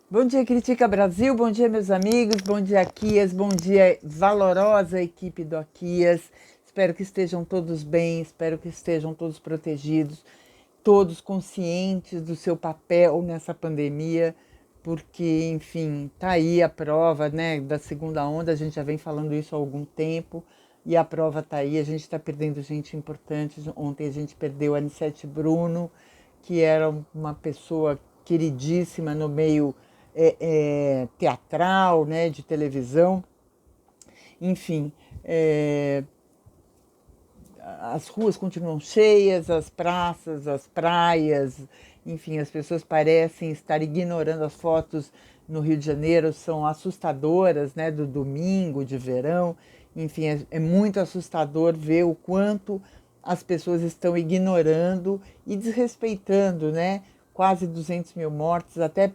Bom dia, Critica Brasil, bom dia, meus amigos, bom dia, Aquias, bom dia, valorosa equipe do Aquias. Espero que estejam todos bem, espero que estejam todos protegidos, todos conscientes do seu papel nessa pandemia, porque, enfim, tá aí a prova, né, da segunda onda, a gente já vem falando isso há algum tempo, e a prova tá aí, a gente está perdendo gente importante. Ontem a gente perdeu a Anissete Bruno, que era uma pessoa queridíssima no meio teatral, né, de televisão, enfim, as ruas continuam cheias, as praças, as praias, enfim, as pessoas parecem estar ignorando as fotos no Rio de Janeiro, são assustadoras, né, do domingo, de verão, enfim, é muito assustador ver o quanto as pessoas estão ignorando e desrespeitando, né, quase 200 mil mortes, até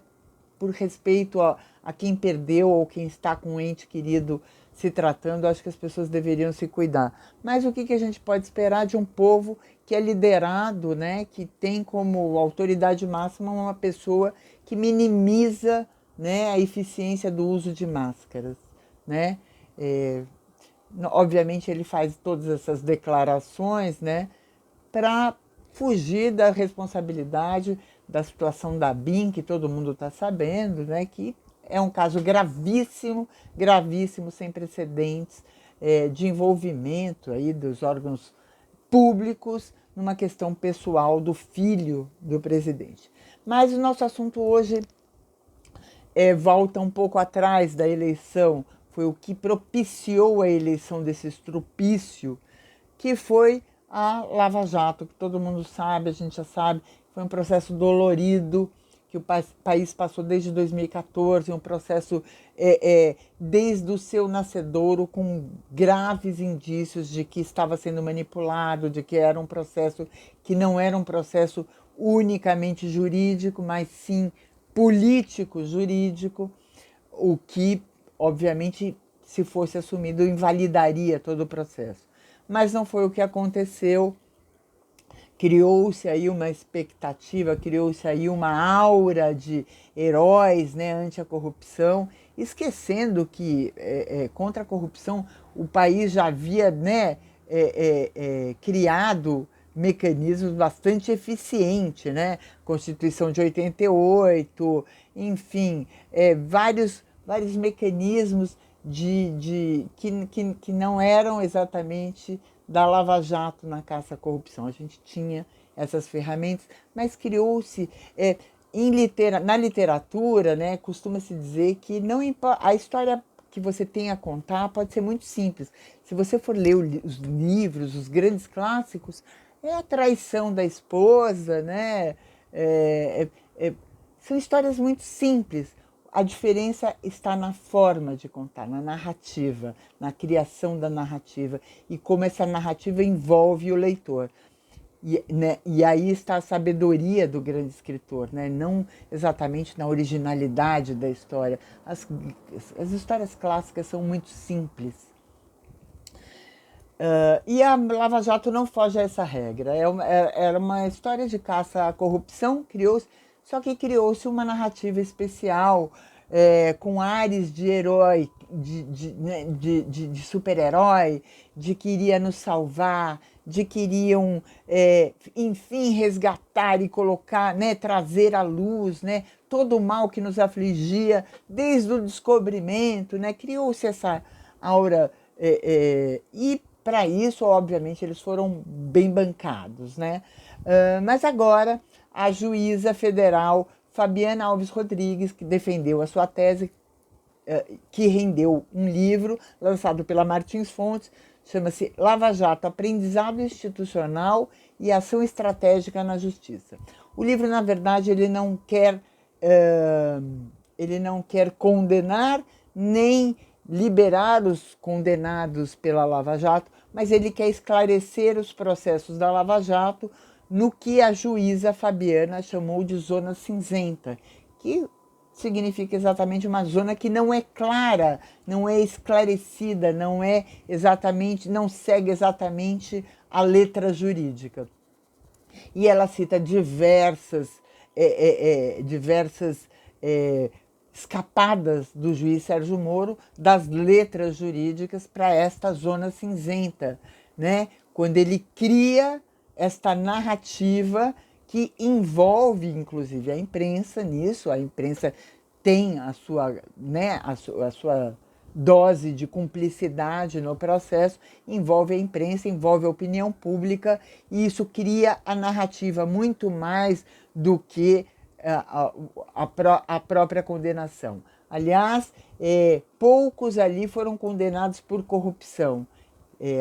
por respeito a quem perdeu ou quem está com um ente querido se tratando, acho que as pessoas deveriam se cuidar. Mas o que a gente pode esperar de um povo que é liderado, né, que tem como autoridade máxima uma pessoa que minimiza, né, a eficiência do uso de máscaras, né? É, Obviamente ele faz todas essas declarações, né, para fugir da responsabilidade da situação da BIM, que todo mundo está sabendo, né, que é um caso gravíssimo, gravíssimo, sem precedentes, de envolvimento aí dos órgãos públicos numa questão pessoal do filho do presidente. Mas o nosso assunto hoje volta um pouco atrás da eleição, foi o que propiciou a eleição desse estrupício, que foi a Lava Jato, que todo mundo sabe, a gente já sabe, foi um processo dolorido que o país passou desde 2014, um processo desde o seu nascedouro com graves indícios de que estava sendo manipulado, de que era um processo que não era um processo unicamente jurídico, mas sim político jurídico, o que, obviamente, se fosse assumido, invalidaria todo o processo. Mas não foi o que aconteceu. Criou-se aí uma expectativa, criou-se aí uma aura de heróis, né, ante a corrupção, esquecendo que contra a corrupção o país já havia, né, criado mecanismos bastante eficientes, né? Constituição de 88, enfim, vários mecanismos que não eram exatamente da Lava Jato na caça à corrupção. A gente tinha essas ferramentas, mas criou-se na literatura, né, costuma-se dizer que não a história que você tem a contar pode ser muito simples. Se você for ler os livros, os grandes clássicos, é a traição da esposa, né? É, é, é, São histórias muito simples. A diferença está na forma de contar, na narrativa, na criação da narrativa e como essa narrativa envolve o leitor. E aí está a sabedoria do grande escritor, né? Não exatamente na originalidade da história. As histórias clássicas são muito simples. E a Lava Jato não foge a essa regra. Era uma história de caça à corrupção, só que criou-se uma narrativa especial, com ares de herói, né, de super-herói, de que iria nos salvar, de que iriam, enfim, resgatar e colocar, né, trazer à luz, né, todo o mal que nos afligia desde o descobrimento, né, criou-se essa aura, e para isso, obviamente, eles foram bem bancados, né? Mas agora a juíza federal Fabiana Alves Rodrigues, que defendeu a sua tese, que rendeu um livro lançado pela Martins Fontes, chama-se Lava Jato, Aprendizado Institucional e Ação Estratégica na Justiça. O livro, na verdade, ele não quer condenar nem liberar os condenados pela Lava Jato, mas ele quer esclarecer os processos da Lava Jato no que a juíza Fabiana chamou de zona cinzenta, que significa exatamente uma zona que não é clara, não é esclarecida, não segue exatamente a letra jurídica. E ela cita diversas escapadas do juiz Sérgio Moro das letras jurídicas para esta zona cinzenta, né? Quando ele cria esta narrativa que envolve, inclusive, a imprensa nisso. A imprensa tem a sua, né, a sua dose de cumplicidade no processo, envolve a imprensa, envolve a opinião pública, e isso cria a narrativa muito mais do que a própria condenação. Aliás, poucos ali foram condenados por corrupção.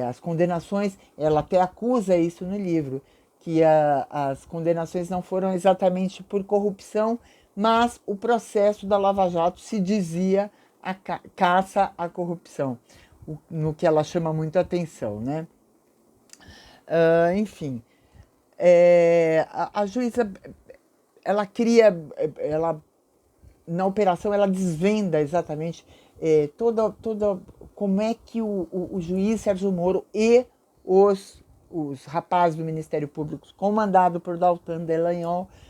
As condenações, ela até acusa isso no livro, que as condenações não foram exatamente por corrupção, mas o processo da Lava Jato se dizia a caça à corrupção, no que ela chama muito atenção, né? Enfim, a juíza, ela cria, na operação, ela desvenda exatamente toda como é que o juiz Sérgio Moro e os rapazes do Ministério Público, comandado por Deltan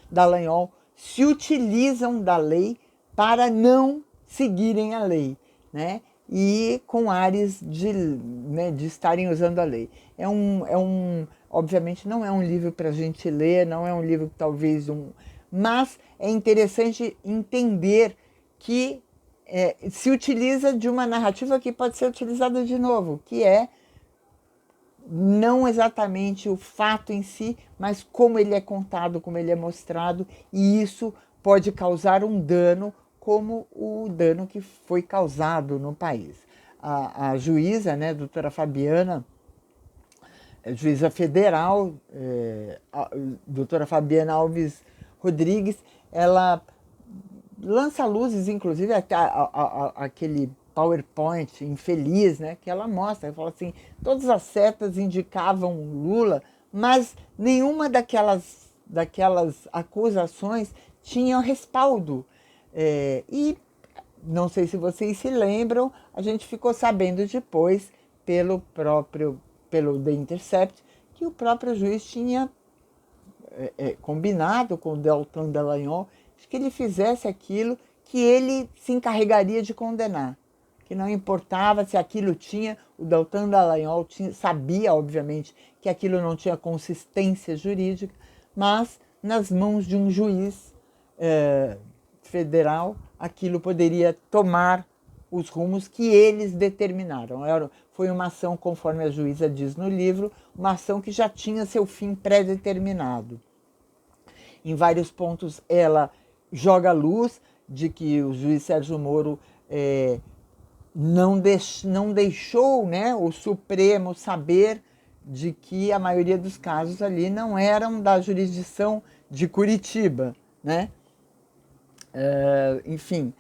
Dallagnol, se utilizam da lei para não seguirem a lei, né? E com ares de estarem usando a lei. Obviamente não é um livro para a gente ler, não é um livro talvez mas é interessante entender que se utiliza de uma narrativa que pode ser utilizada de novo, que é não exatamente o fato em si, mas como ele é contado, como ele é mostrado, e isso pode causar um dano, como o dano que foi causado no país. A juíza, né, doutora Fabiana, juíza federal, doutora Fabiana Alves Rodrigues, ela lança luzes, inclusive, aquele PowerPoint infeliz, né, que ela mostra, ela fala assim, todas as setas indicavam Lula, mas nenhuma daquelas acusações tinha respaldo. E não sei se vocês se lembram, a gente ficou sabendo depois pelo The Intercept, que o próprio juiz tinha combinado com o Deltan Dallagnol que ele fizesse aquilo que ele se encarregaria de condenar, que não importava se aquilo tinha, o Deltan Dallagnol sabia, obviamente, que aquilo não tinha consistência jurídica, mas nas mãos de um juiz federal, aquilo poderia tomar os rumos que eles determinaram. Foi uma ação, conforme a juíza diz no livro, uma ação que já tinha seu fim pré-determinado. Em vários pontos ela joga luz de que o juiz Sérgio Moro não deixou, né, o Supremo saber de que a maioria dos casos ali não eram da jurisdição de Curitiba, né? Enfim,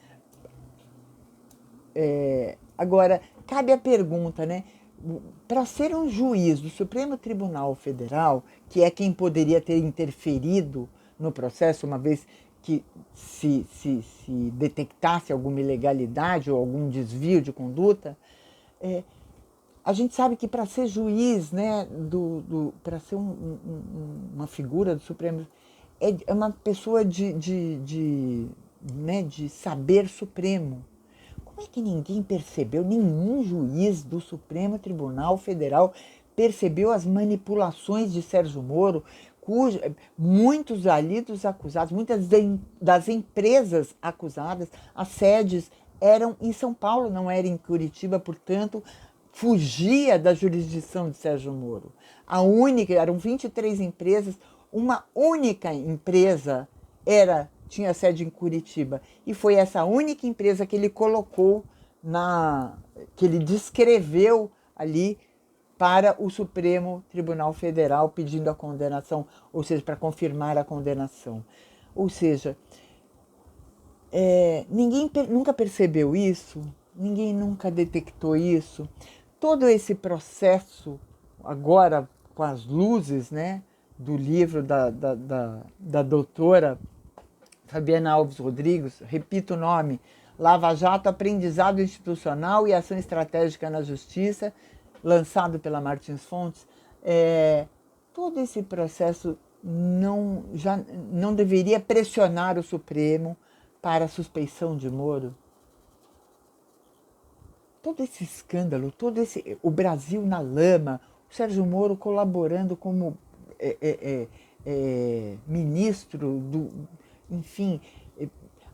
agora cabe a pergunta, né? Para ser um juiz do Supremo Tribunal Federal, que é quem poderia ter interferido no processo, uma vez que se detectasse alguma ilegalidade ou algum desvio de conduta, a gente sabe que para ser juiz, né, para ser uma figura do Supremo, é uma pessoa de saber supremo. Como é que ninguém percebeu, nenhum juiz do Supremo Tribunal Federal percebeu as manipulações de Sérgio Moro, muitos ali dos acusados, muitas das empresas acusadas, as sedes eram em São Paulo, não era em Curitiba, portanto, fugia da jurisdição de Sérgio Moro. Eram 23 empresas, uma única empresa tinha sede em Curitiba, e foi essa única empresa que ele colocou, que ele descreveu ali para o Supremo Tribunal Federal pedindo a condenação, ou seja, para confirmar a condenação. Ou seja, ninguém nunca percebeu isso, ninguém nunca detectou isso. Todo esse processo, agora com as luzes, né, do livro da doutora Fabiana Alves Rodrigues, repito o nome, Lava Jato, Aprendizado Institucional e Ação Estratégica na Justiça, lançado pela Martins Fontes, todo esse processo já não deveria pressionar o Supremo para a suspeição de Moro? Todo esse escândalo, o Brasil na lama, o Sérgio Moro colaborando como ministro enfim,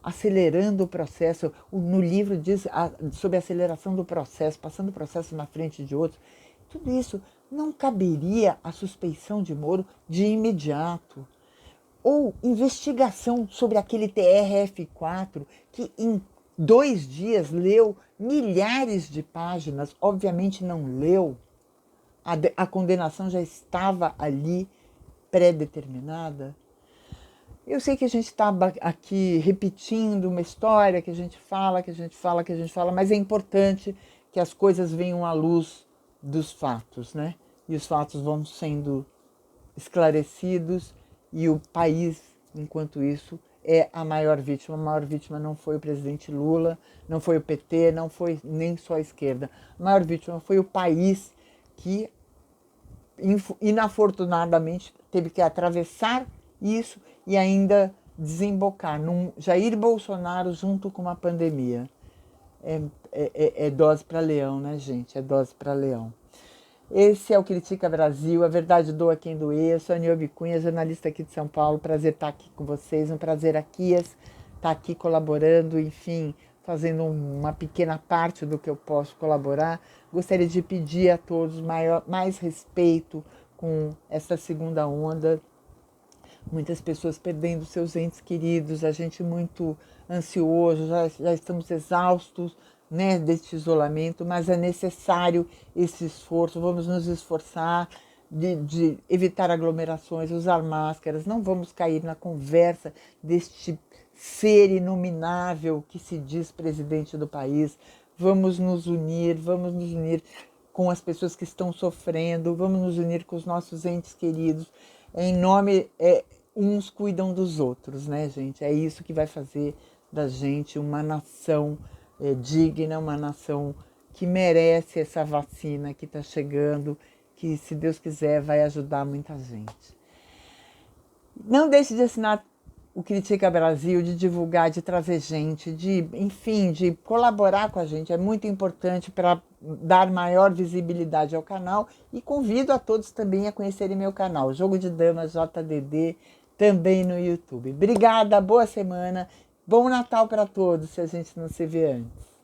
acelerando o processo. No livro diz sobre a aceleração do processo, passando o processo na frente de outros. Tudo isso não caberia à suspeição de Moro de imediato. Ou investigação sobre aquele TRF4 que em 2 dias leu milhares de páginas, obviamente não leu, a condenação já estava ali pré-determinada. Eu sei que a gente está aqui repetindo uma história que a gente fala, mas é importante que as coisas venham à luz dos fatos, né? E os fatos vão sendo esclarecidos e o país, enquanto isso, é a maior vítima. A maior vítima não foi o presidente Lula, não foi o PT, não foi nem só a esquerda. A maior vítima foi o país que, inafortunadamente, teve que atravessar isso e ainda desembocar num Jair Bolsonaro junto com uma pandemia. É dose para leão, né, gente? É dose para leão. Esse é o Critica Brasil, a verdade doa quem doer. Eu sou a Niobe Cunha, jornalista aqui de São Paulo. Prazer estar aqui com vocês, um prazer aqui estar aqui colaborando, enfim, fazendo uma pequena parte do que eu posso colaborar. Gostaria de pedir a todos mais respeito com essa segunda onda. Muitas pessoas perdendo seus entes queridos, a gente muito ansioso, já estamos exaustos, né, deste isolamento, mas é necessário esse esforço. Vamos nos esforçar de evitar aglomerações, usar máscaras, não vamos cair na conversa deste ser inominável que se diz presidente do país. Vamos nos unir com as pessoas que estão sofrendo, vamos nos unir com os nossos entes queridos, em nome, uns cuidam dos outros, né, gente? É isso que vai fazer da gente uma nação digna, uma nação que merece essa vacina que está chegando, que, se Deus quiser, vai ajudar muita gente. Não deixe de assinar o Critica Brasil, de divulgar, de trazer gente, enfim, de colaborar com a gente. É muito importante para dar maior visibilidade ao canal e convido a todos também a conhecerem meu canal, Jogo de Damas JDD, também no YouTube. Obrigada, boa semana, bom Natal para todos, se a gente não se vê antes.